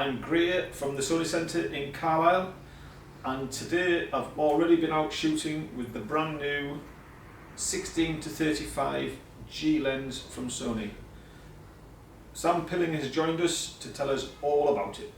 I'm Grier from the Sony Centre in Carlisle, and today I've already been out shooting with the brand new 16-35 G lens from Sony. Sam Pilling has joined us to tell us all about it.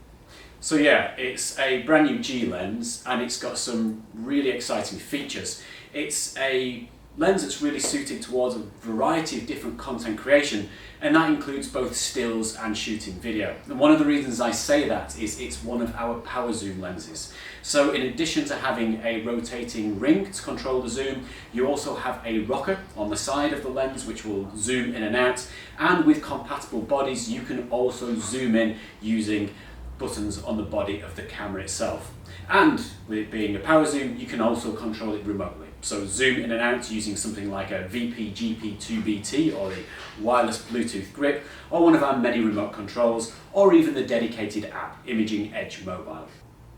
So yeah, it's a brand new G lens and it's got some really exciting features. It's a lens that's really suited towards a variety of different content creation, and that includes both stills and shooting video. And one of the reasons I say that is it's one of our power zoom lenses. So in addition to having a rotating ring to control the zoom, you also have a rocker on the side of the lens which will zoom in and out, and with compatible bodies you can also zoom in using buttons on the body of the camera itself. And with it being a power zoom, you can also control it remotely. So zoom in and out using something like a VP-GP2BT or the wireless Bluetooth grip, or one of our many remote controls, or even the dedicated app, Imaging Edge Mobile.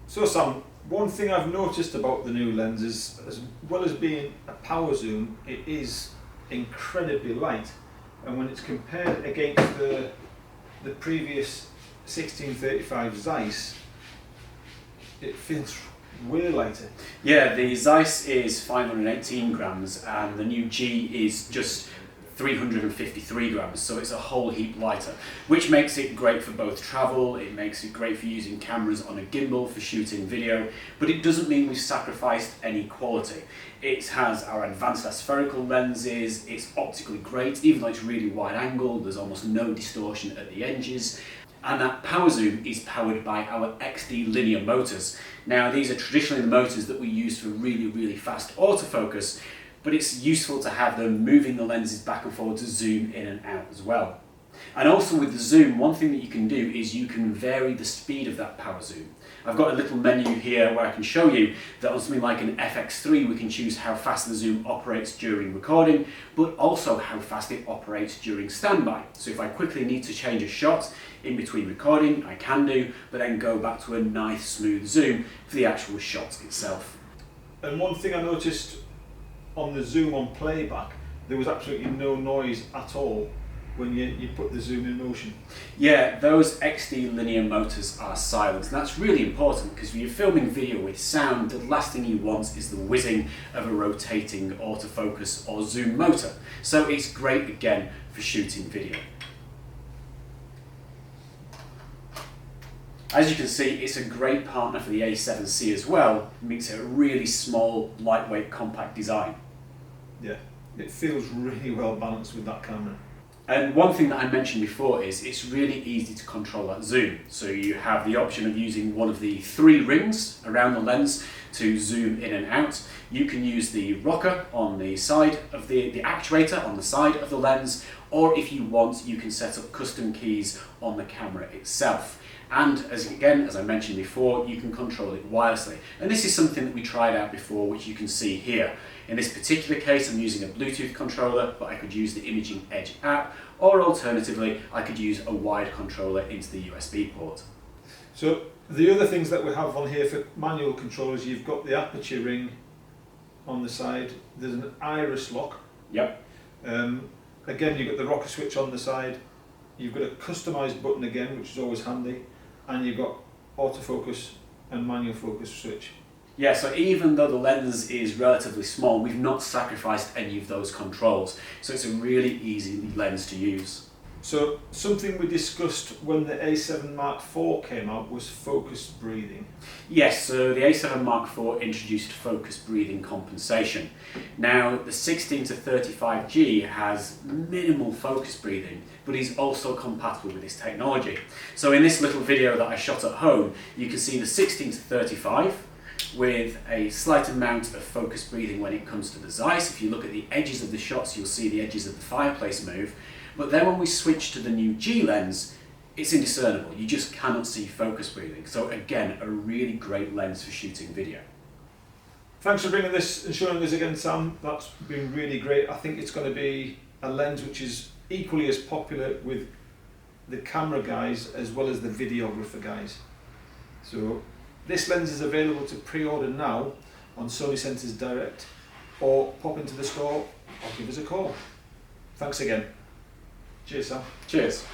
So Sam, one thing I've noticed about the new lens is, as well as being a power zoom, it is incredibly light, and when it's compared against the previous 16-35 Zeiss, it feels way lighter. Yeah, the Zeiss is 518 grams and the new G is just 353 grams, so it's a whole heap lighter, which makes it great for both travel. It makes it great for using cameras on a gimbal for shooting video, but it doesn't mean we've sacrificed any quality. It has our advanced aspherical lenses, it's optically great, even though it's really wide angle, there's almost no distortion at the edges. And that power zoom is powered by our XD linear motors. Now these are traditionally the motors that we use for really fast autofocus, but it's useful to have them moving the lenses back and forward to zoom in and out as well. And also with the zoom, one thing that you can do is you can vary the speed of that power zoom. I've got a little menu here where I can show you that on something like an FX3 we can choose how fast the zoom operates during recording, but also how fast it operates during standby. So if I quickly need to change a shot in between recording, I can do, but then go back to a nice smooth zoom for the actual shot itself. And one thing I noticed on the zoom on playback, there was absolutely no noise at all when you put the zoom in motion. Yeah, those XD linear motors are silent, and that's really important because when you're filming video with sound, the last thing you want is the whizzing of a rotating autofocus or zoom motor. So it's great again for shooting video. As you can see, it's a great partner for the A7C as well. It makes it a really small, lightweight, compact design. Yeah, it feels really well balanced with that camera. And one thing that I mentioned before is it's really easy to control that zoom. So you have the option of using one of the 3 rings around the lens to zoom in and out. You can use the rocker on the side of the actuator on the side of the lens, or if you want, you can set up custom keys on the camera itself. And as I mentioned before, you can control it wirelessly. And this is something that we tried out before, which you can see here. In this particular case, I'm using a Bluetooth controller, but I could use the Imaging Edge app, or alternatively, I could use a wired controller into the USB port. So the other things that we have on here for manual controllers, you've got the aperture ring on the side, there's an iris lock. Yep. Again, you've got the rocker switch on the side, you've got a customised button again, which is always handy, and you've got autofocus and manual focus switch. Yeah, so even though the lens is relatively small, we've not sacrificed any of those controls. So it's a really easy lens to use. So something we discussed when the A7 Mark IV came out was focus breathing. Yes, so the A7 Mark IV introduced focus breathing compensation. Now the 16-35G has minimal focus breathing, but is also compatible with this technology. So in this little video that I shot at home, you can see the 16-35 with a slight amount of focus breathing when it comes to the Zeiss. If you look at the edges of the shots, you'll see the edges of the fireplace move. But then when we switch to the new G lens, it's indiscernible. You just cannot see focus breathing. So again, a really great lens for shooting video. Thanks for bringing this and showing us again, Sam. That's been really great. I think it's going to be a lens which is equally as popular with the camera guys as well as the videographer guys. So this lens is available to pre-order now on Sony Centre's Direct, or pop into the store or give us a call. Thanks again. Cheers, Sam. Cheers.